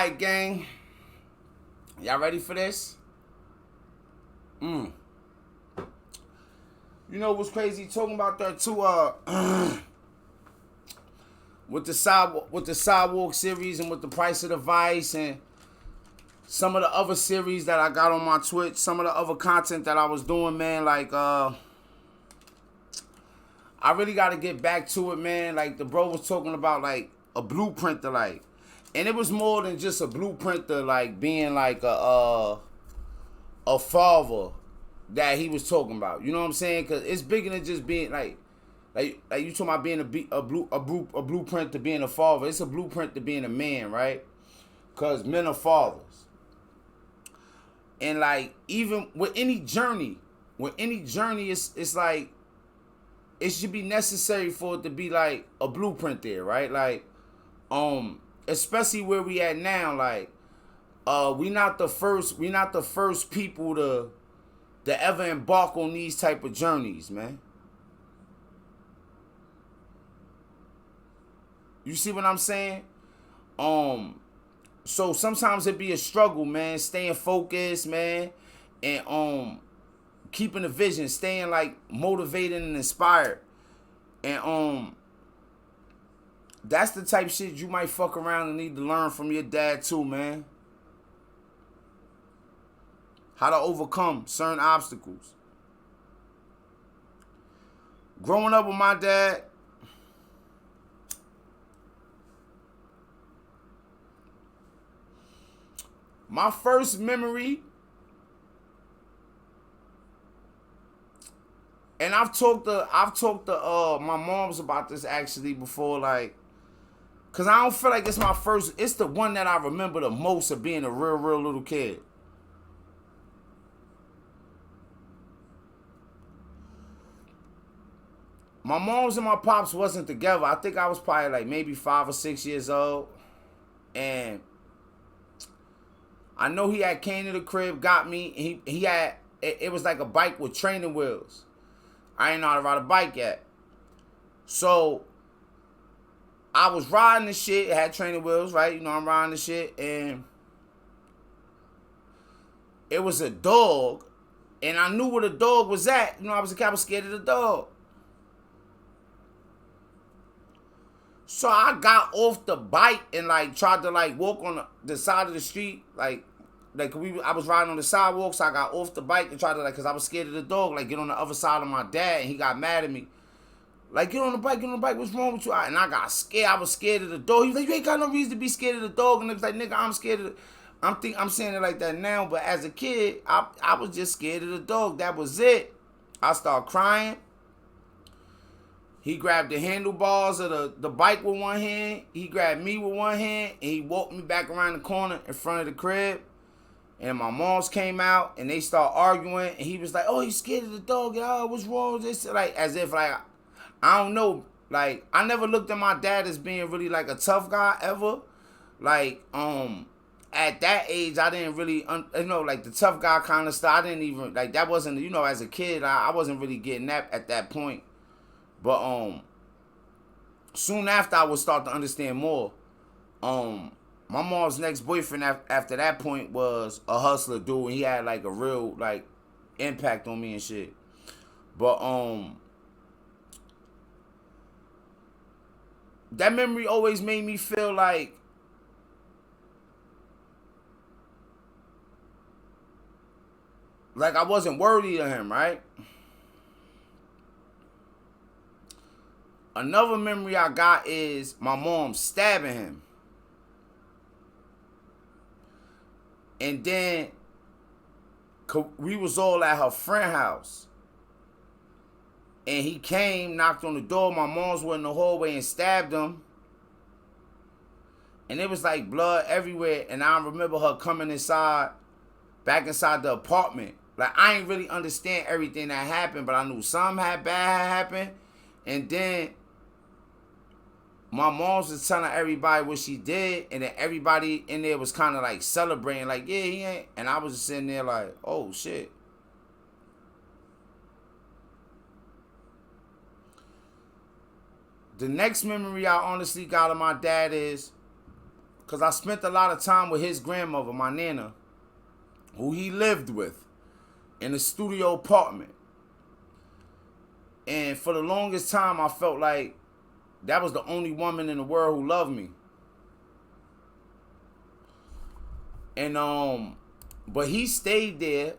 Alright, gang. Y'all ready for this? You know what's crazy? Talking about that too, with the Sidewalk series and with the Price of the Vice and some of the other series that I got on my Twitch, some of the other content that I was doing, man, like I really gotta get back to it, man. Like the bro was talking about like a blueprint to like, and it was more than just a blueprint to like being like a father that he was talking about. You know what I'm saying? Cause it's bigger than just being like you talking about being a blueprint to being a father. It's a blueprint to being a man, right? Cause men are fathers. And like even with any journey, it's like it should be necessary for it to be like a blueprint there, right? Like, especially where we at now, like, we not the first people to ever embark on these type of journeys, man. You see what I'm saying? So sometimes it be a struggle, man, staying focused, man, and keeping the vision, staying like motivated and inspired. And that's the type of shit you might fuck around and need to learn from your dad too, man. How to overcome certain obstacles. Growing up with my dad, my first memory, and I've talked to my moms about this actually before, like, cause I don't feel like it's my first. It's the one that I remember the most of being a real little kid. My moms and my pops wasn't together. I think I was probably like maybe 5 or 6 years old, and I know he had came to the crib, got me. He had it was like a bike with training wheels. I ain't know how to ride a bike yet, so I was riding the shit. It had training wheels, right? You know I'm riding the shit, and it was a dog, and I knew where the dog was at. You know I was scared of the dog. So I got off the bike and like tried to like walk on the side of the street, like I was riding on the sidewalk, so I got off the bike and tried to like, cause I was scared of the dog, like get on the other side of my dad, and he got mad at me, like get on the bike, what's wrong with you? And I got scared. I was scared of the dog. He was like, you ain't got no reason to be scared of the dog, and it was like, nigga, I'm scared of the. I'm saying it like that now, but as a kid, I was just scared of the dog. That was it. I started crying. He grabbed the handlebars of the bike with one hand. He grabbed me with one hand, and he walked me back around the corner in front of the crib. And my moms came out, and they started arguing. And he was like, "Oh, you scared of the dog? Oh, what's wrong with this?" Like as if like I don't know. Like I never looked at my dad as being really like a tough guy ever. Like at that age, I didn't really like the tough guy kind of stuff. I didn't even like that. Wasn't as a kid, I wasn't really getting that at that point. But soon after I would start to understand more. My mom's next boyfriend after that point was a hustler dude, and he had like a real like impact on me and shit. But that memory always made me feel like I wasn't worthy of him, right? Another memory I got is my mom stabbing him. And then we was all at her friend house. And he came, knocked on the door. My mom's was in the hallway and stabbed him. And it was like blood everywhere. And I remember her coming back inside the apartment. Like I ain't really understand everything that happened, but I knew something bad had happened. And then my mom's was telling everybody what she did, and then everybody in there was kind of like celebrating, like, yeah, he ain't. And I was just sitting there like, oh shit. The next memory I honestly got of my dad is Because I spent a lot of time with his grandmother, my Nana, who he lived with in a studio apartment. And for the longest time, I felt like that was the only woman in the world who loved me. And but he stayed there.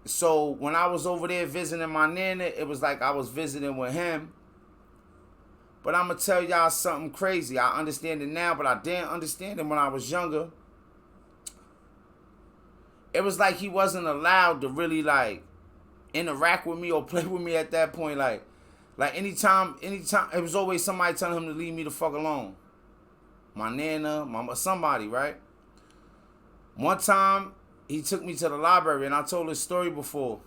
So when I was over there visiting my Nana, it was like I was visiting with him. But I'm going to tell y'all something crazy. I understand it now, but I didn't understand it when I was younger. It was like he wasn't allowed to really, like, interact with me or play with me at that point. Like anytime, it was always somebody telling him to leave me the fuck alone. My Nana, somebody, right? One time, he took me to the library, and I told this story before.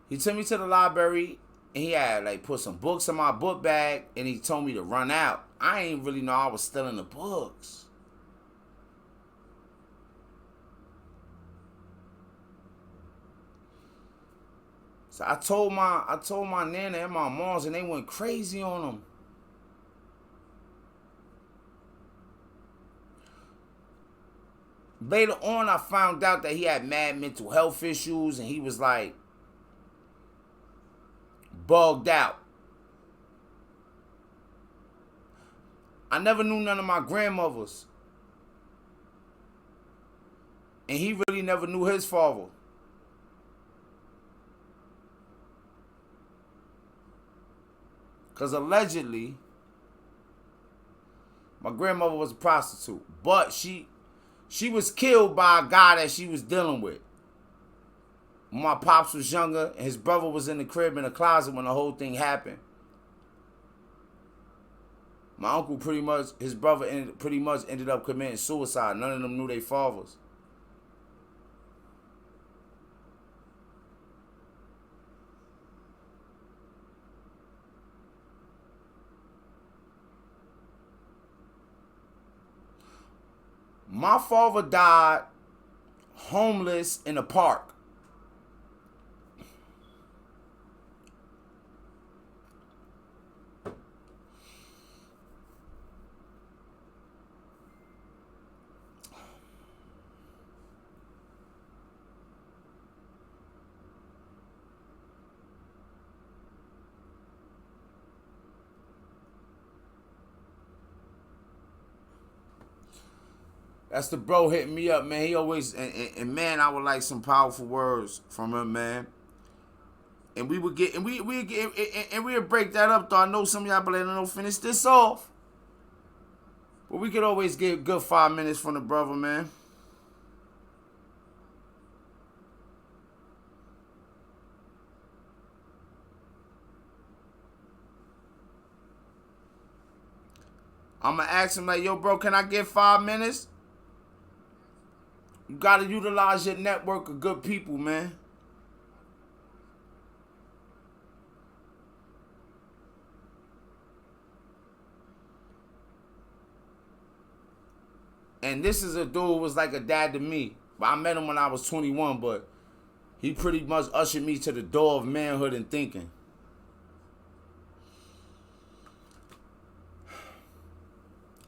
He took me to the library, and he had, like, put some books in my book bag, and he told me to run out. I ain't really know I was still in the books. So I told my Nana and my moms, and they went crazy on him. Later on, I found out that he had mad mental health issues, and he was like bugged out. I never knew none of my grandmothers, and he really never knew his father. Because allegedly, my grandmother was a prostitute. But she was killed by a guy that she was dealing with. When my pops was younger, and his brother was in the crib in the closet when the whole thing happened. My uncle his brother ended up committing suicide. None of them knew their fathers. My father died homeless in a park. That's the bro hitting me up, man. He always, and man, I would like some powerful words from him, man. And we would get, and we would break that up, though. I know some of y'all, but I don't finish this off. But we could always get a good 5 minutes from the brother, man. I'm going to ask him, like, yo, bro, can I get 5 minutes? You got to utilize your network of good people, man. And this is a dude who was like a dad to me. I met him when I was 21, but he pretty much ushered me to the door of manhood and thinking.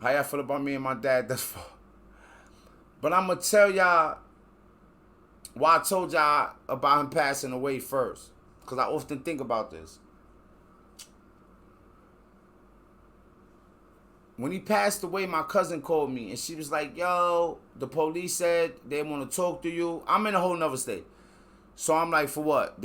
How y'all feel about me and my dad thus far? But I'm going to tell y'all why I told y'all about him passing away first. Because I often think about this. When he passed away, my cousin called me. And she was like, yo, the police said they want to talk to you. I'm in a whole nother state. So I'm like, for what?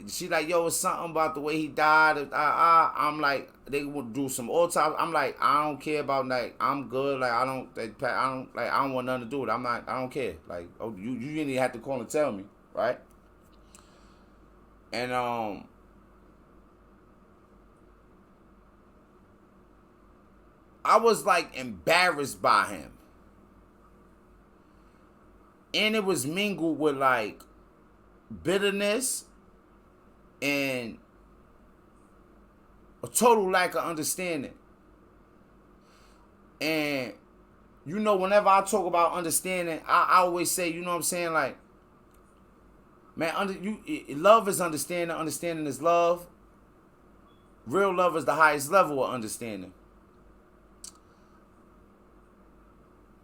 She like, yo, it's something about the way he died. I'm like, they would do some autopsy. I'm like, I don't care about, like, I'm good. Like, I don't want nothing to do with it. I don't care. Like, oh, you didn't have to call and tell me, right? And I was like embarrassed by him, and it was mingled with like bitterness and a total lack of understanding. And you know, whenever I talk about understanding, I always say, you know what I'm saying, like, man, love is understanding, understanding is love. Real love is the highest level of understanding.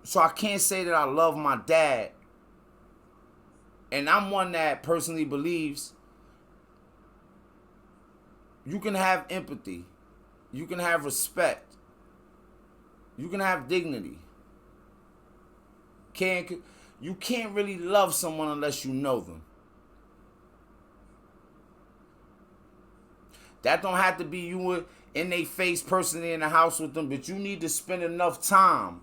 So I can't say that I love my dad. And I'm one that personally believes you can have empathy, you can have respect, you can have dignity. You can't really love someone unless you know them. That don't have to be you in their face personally in the house with them, but you need to spend enough time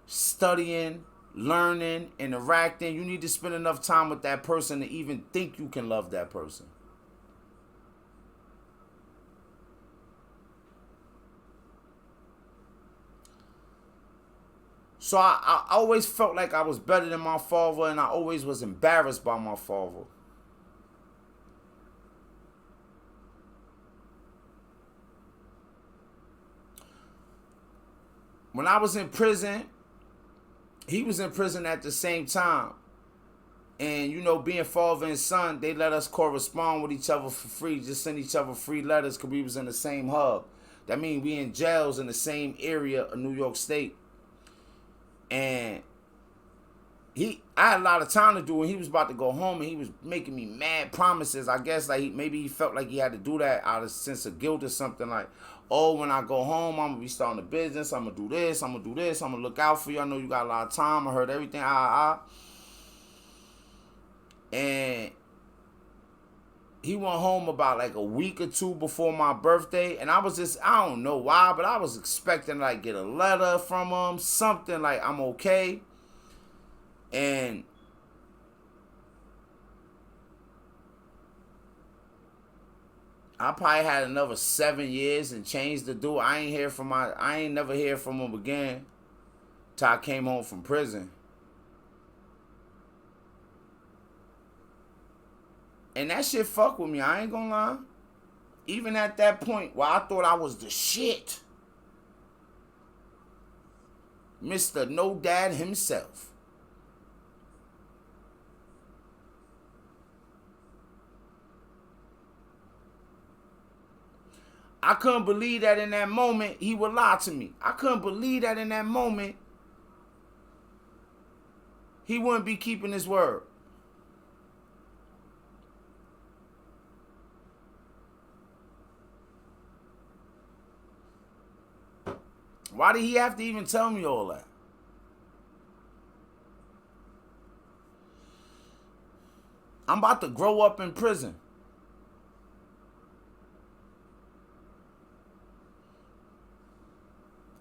studying, learning, interacting. You need to spend enough time with that person to even think you can love that person. So I always felt like I was better than my father, and I always was embarrassed by my father. When I was in prison, he was in prison at the same time. And, you know, being father and son, they let us correspond with each other for free. Just send each other free letters because we was in the same hub. That means we in jails in the same area of New York State. And I had a lot of time to do, and he was about to go home, and he was making me mad promises. I guess like maybe he felt like he had to do that out of a sense of guilt or something. Like, oh, when I go home, I'm gonna be starting a business. I'm gonna do this. I'm gonna do this. I'm gonna look out for you. I know you got a lot of time. I heard everything. And he went home about like a week or two before my birthday, and I don't know why, but I was expecting to like get a letter from him, something like I'm okay. And I probably had another 7 years and changed the dude. I ain't never hear from him again till I came home from prison. And that shit fuck with me, I ain't gonna lie. Even at that point where I thought I was the shit. Mr. No Dad himself. I couldn't believe that in that moment he would lie to me. I couldn't believe that in that moment he wouldn't be keeping his word. Why did he have to even tell me all that? I'm about to grow up in prison.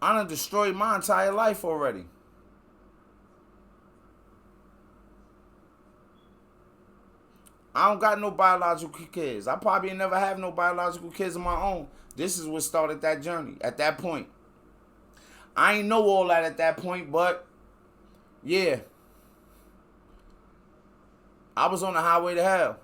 I done destroyed my entire life already. I don't got no biological kids. I probably never have no biological kids of my own. This is what started that journey at that point. I ain't know all that at that point, but yeah. I was on the highway to hell.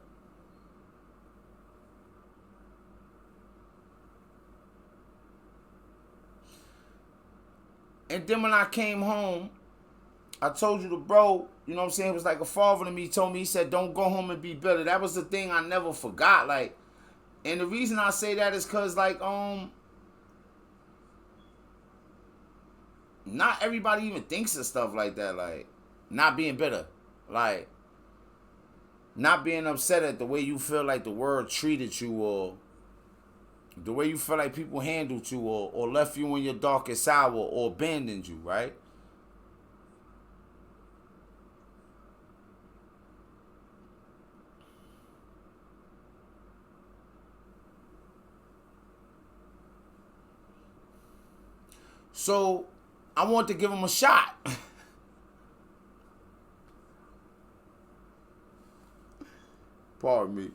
And then when I came home, I told you the bro, you know what I'm saying, it was like a father to me. He told me, he said, don't go home and be bitter. That was the thing I never forgot. Like, and the reason I say that is because, like, not everybody even thinks of stuff like that. Like, not being bitter. Like, not being upset at the way you feel like the world treated you, or the way you feel like people handled you, or left you in your darkest hour, or abandoned you, right? So I want to give him a shot. Pardon me.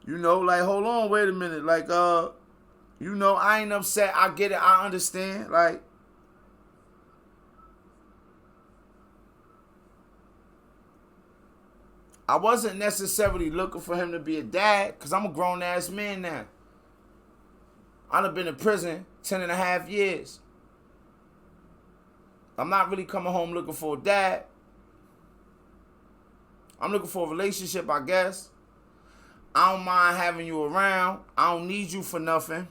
You know, like, hold on, wait a minute. Like, you know, I ain't upset. I get it. I understand. Like, I wasn't necessarily looking for him to be a dad, because I'm a grown-ass man now. I done been in prison 10 and a half years. I'm not really coming home looking for a dad. I'm looking for a relationship, I guess. I don't mind having you around. I don't need you for nothing.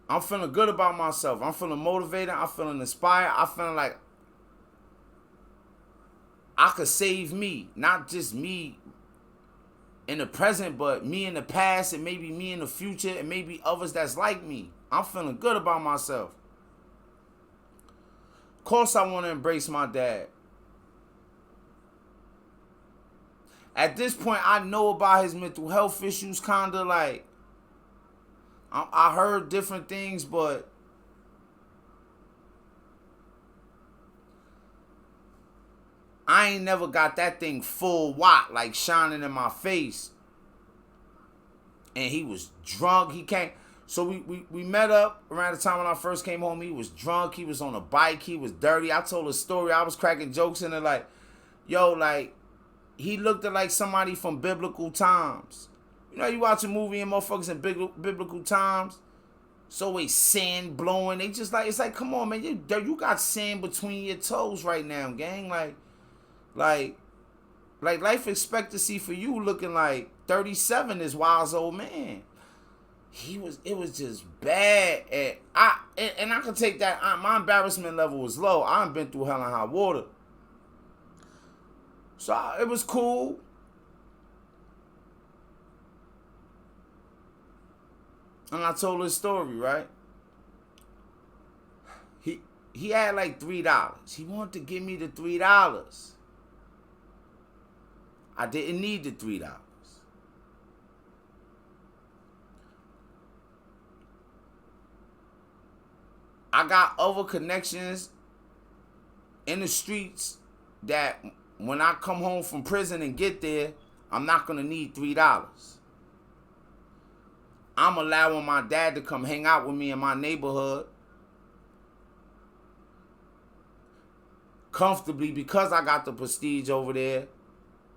I'm feeling good about myself. I'm feeling motivated. I'm feeling inspired. I'm feeling like I could save me, not just me in the present, but me in the past, and maybe me in the future, and maybe others that's like me. I'm feeling good about myself. Of course, I want to embrace my dad. At this point, I know about his mental health issues, kind of like, I heard different things, but I ain't never got that thing full watt, like shining in my face. And he was drunk. He came. So we met up around the time when I first came home. He was drunk. He was on a bike. He was dirty. I told a story. I was cracking jokes in it like, yo, like, he looked at like somebody from biblical times. You know, you watch a movie and motherfuckers in biblical times. It's always sand blowing. They just like, it's like, come on, man. You got sand between your toes right now, gang. Like life expectancy for you looking like 37 is Wild's old man. It was just bad. And I can take that. My embarrassment level was low. I done been through hell and high water. So it was cool. And I told his story, right? He had like $3. He wanted to give me the $3. I didn't need the $3. I got other connections in the streets that when I come home from prison and get there, I'm not going to need $3. I'm allowing my dad to come hang out with me in my neighborhood comfortably because I got the prestige over there,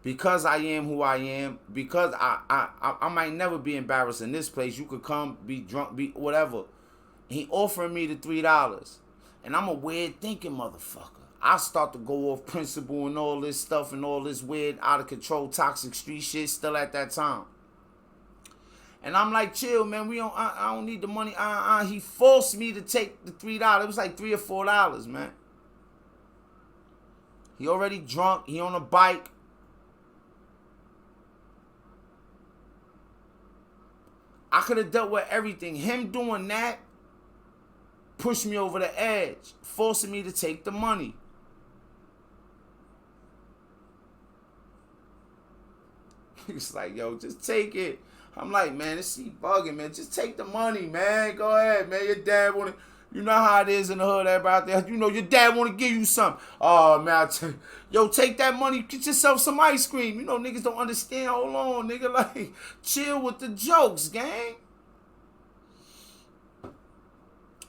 because I am who I am, because I might never be embarrassed in this place. You could come, be drunk, be whatever. He offered me the $3. And I'm a weird thinking motherfucker. I start to go off principle and all this stuff and all this weird, out of control, toxic street shit still at that time. And I'm like, chill, man. I don't need the money. He forced me to take the $3. It was like $3 or $4, man. He already drunk. He on a bike. I could have dealt with everything. Him doing that pushed me over the edge, forcing me to take the money. He's like, yo, just take it. I'm like, man, this shit bugging, man. Just take the money, man. Go ahead, man. Your dad want to, you know how it is in the hood, everybody out there. You know your dad want to give you something. Oh, man, yo, take that money. Get yourself some ice cream. You know, niggas don't understand. Hold on, nigga. Like, chill with the jokes, gang.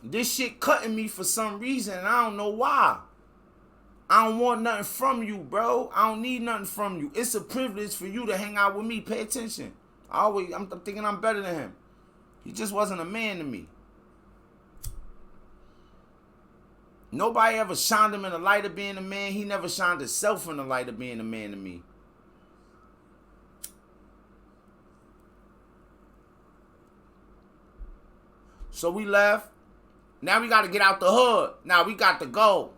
This shit cutting me for some reason, and I don't know why. I don't want nothing from you, bro. I don't need nothing from you. It's a privilege for you to hang out with me. Pay attention. I'm thinking I'm better than him. He just wasn't a man to me. Nobody ever shined him in the light of being a man. He never shined himself in the light of being a man to me. So we left. Now we got to get out the hood. Now we got to go.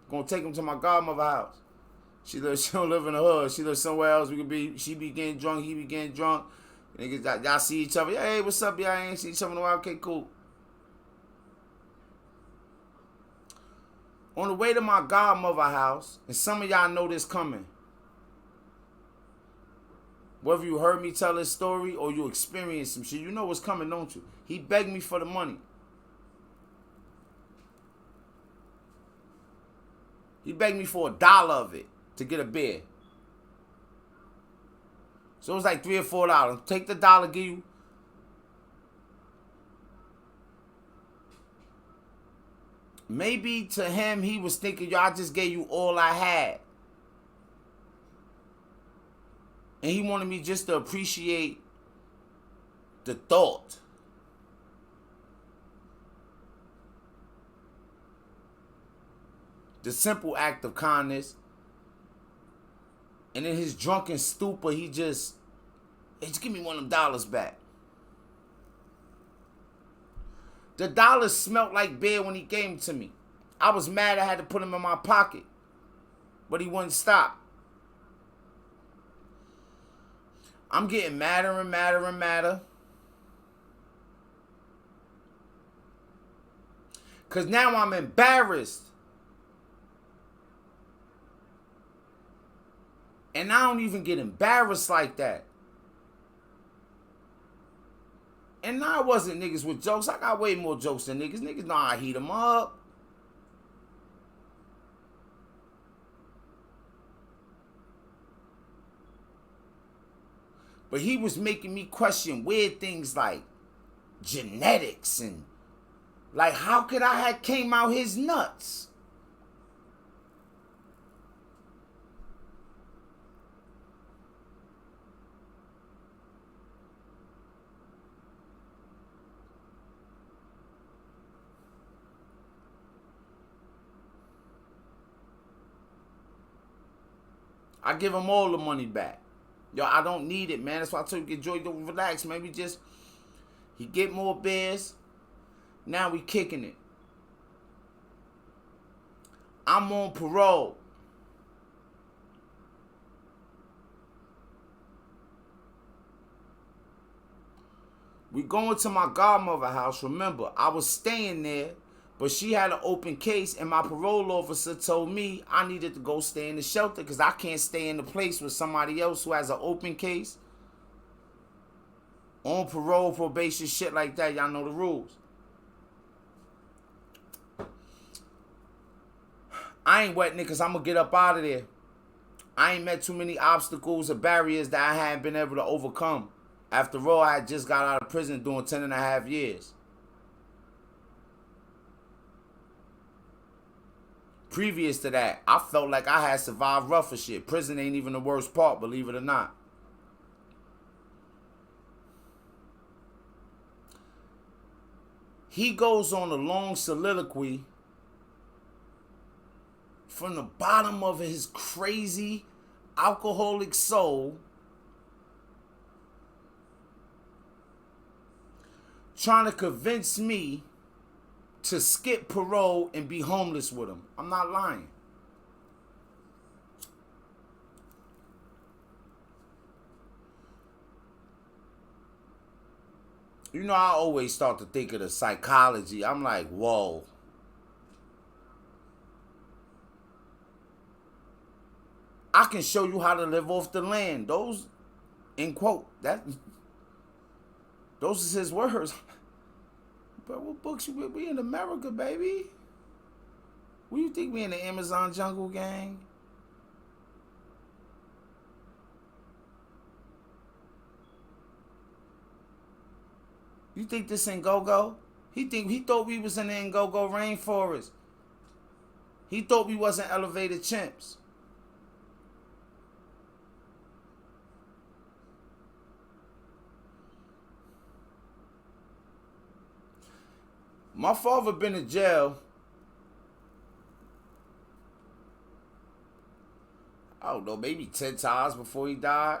Gonna take him to my godmother's house. She don't live in the hood. She lives somewhere else. She be getting drunk. He be getting drunk. Niggas, y'all see each other. Hey, what's up? Y'all ain't seen each other in a while. Okay, cool. On the way to my godmother's house, and some of y'all know this coming. Whether you heard me tell this story or you experienced some shit, you know what's coming, don't you? He begged me for the money. He begged me for $1 of it to get a beer. So it was like $3 or $4. Take the $1, give you. Maybe to him, he was thinking, yo, I just gave you all I had. And he wanted me just to appreciate the thought. The simple act of kindness. And in his drunken stupor, he just Hey, just give me one of them dollars back. The dollars smelled like beer when he gave them to me. I was mad I had to put them in my pocket, but he wouldn't stop. I'm getting madder and madder and madder. Because now I'm embarrassed. And I don't even get embarrassed like that. And now it wasn't niggas with jokes. I got way more jokes than niggas. Niggas know I heat them up. But he was making me question weird things like genetics and like how could I have came out his nuts? I give him all the money back. Yo, I don't need it, man. That's why I told you, get Joy to relax, man. He get more beers. Now we kicking it. I'm on parole. We going to my godmother house. Remember, I was staying there, but she had an open case, and my parole officer told me I needed to go stay in the shelter because I can't stay in the place with somebody else who has an open case. On parole, probation, shit like that. Y'all know the rules. I ain't wet niggas. I'm going to get up out of there. I ain't met too many obstacles or barriers that I hadn't been able to overcome. After all, I had just got out of prison doing 10 and a half years. Previous to that, I felt like I had survived rougher shit. Prison ain't even the worst part, believe it or not. He goes on a long soliloquy from the bottom of his crazy alcoholic soul, trying to convince me to skip parole and be homeless with him. I'm not lying. You know, I always start to think of the psychology. I'm like, whoa. I can show you how to live off the land. Those, in quote, those is his words. But what books you with? We in America, baby. What do you think we in the Amazon jungle, gang? You think this Ngogo? He thought we was in the Ngogo rainforest. He thought we wasn't elevated chimps. My father been in jail. I don't know, maybe 10 times before he died.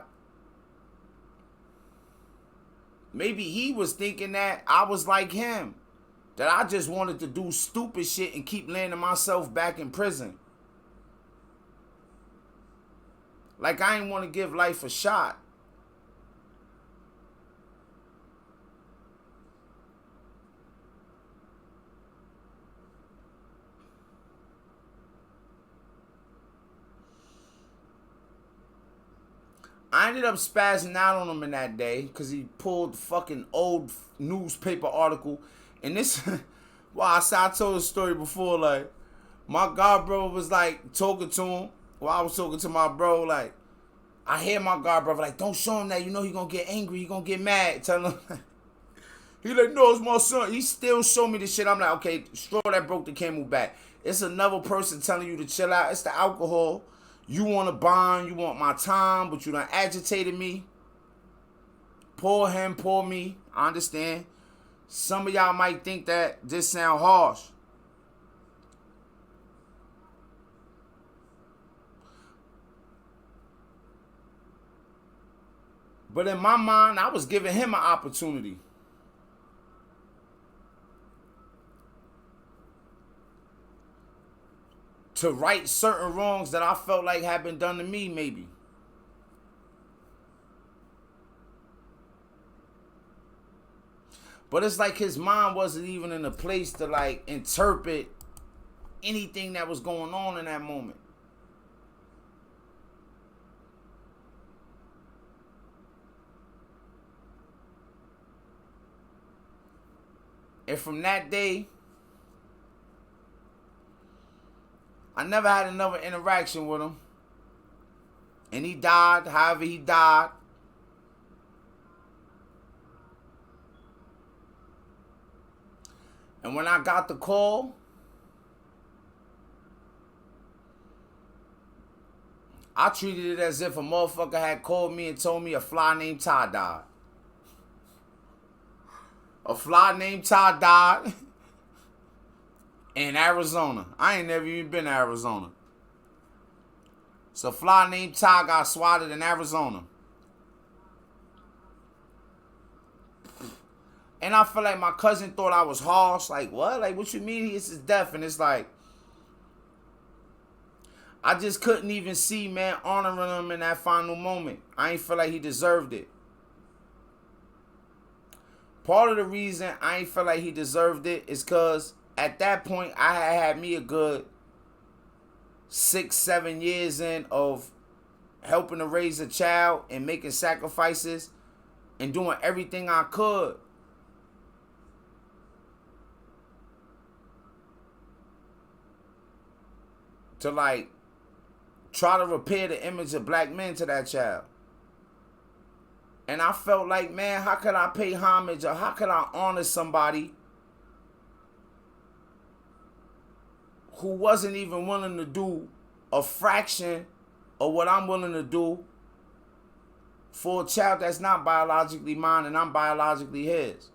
Maybe he was thinking that I was like him. That I just wanted to do stupid shit and keep landing myself back in prison. Like I ain't want to give life a shot. I ended up spazzing out on him in that day because he pulled the fucking old newspaper article. And this, well, I told the story before, like, my god brother was like talking to him while I was talking to my bro, like, I hear my god brother like, don't show him that, you know he gonna get angry, he gonna get mad. Tell him, he like, no, it's my son. He still show me the shit. I'm like, okay, straw that broke the camel back. It's another person telling you to chill out. It's the alcohol. You want a bond, you want my time, but you done agitated me. Poor him, poor me. I understand. Some of y'all might think that this sound harsh. But in my mind, I was giving him an opportunity to right certain wrongs that I felt like had been done to me, maybe. But it's like his mind wasn't even in a place to like interpret anything that was going on in that moment. And from that day, I never had another interaction with him. And he died, however he died. And when I got the call, I treated it as if a motherfucker had called me and told me a fly named Ty died. A fly named Ty died in Arizona. I ain't never even been to Arizona. So a fly named Ty got swatted in Arizona. And I feel like my cousin thought I was harsh. Like, what? Like, what you mean it's his death? And it's like, I just couldn't even see, man, honoring him in that final moment. I ain't feel like he deserved it. Part of the reason I ain't feel like he deserved it is because at that point I had me a good 6-7 years in of helping to raise a child and making sacrifices and doing everything I could to like try to repair the image of black men to that child. And I felt like, man, how could I pay homage or how could I honor somebody who wasn't even willing to do a fraction of what I'm willing to do for a child that's not biologically mine and I'm biologically his?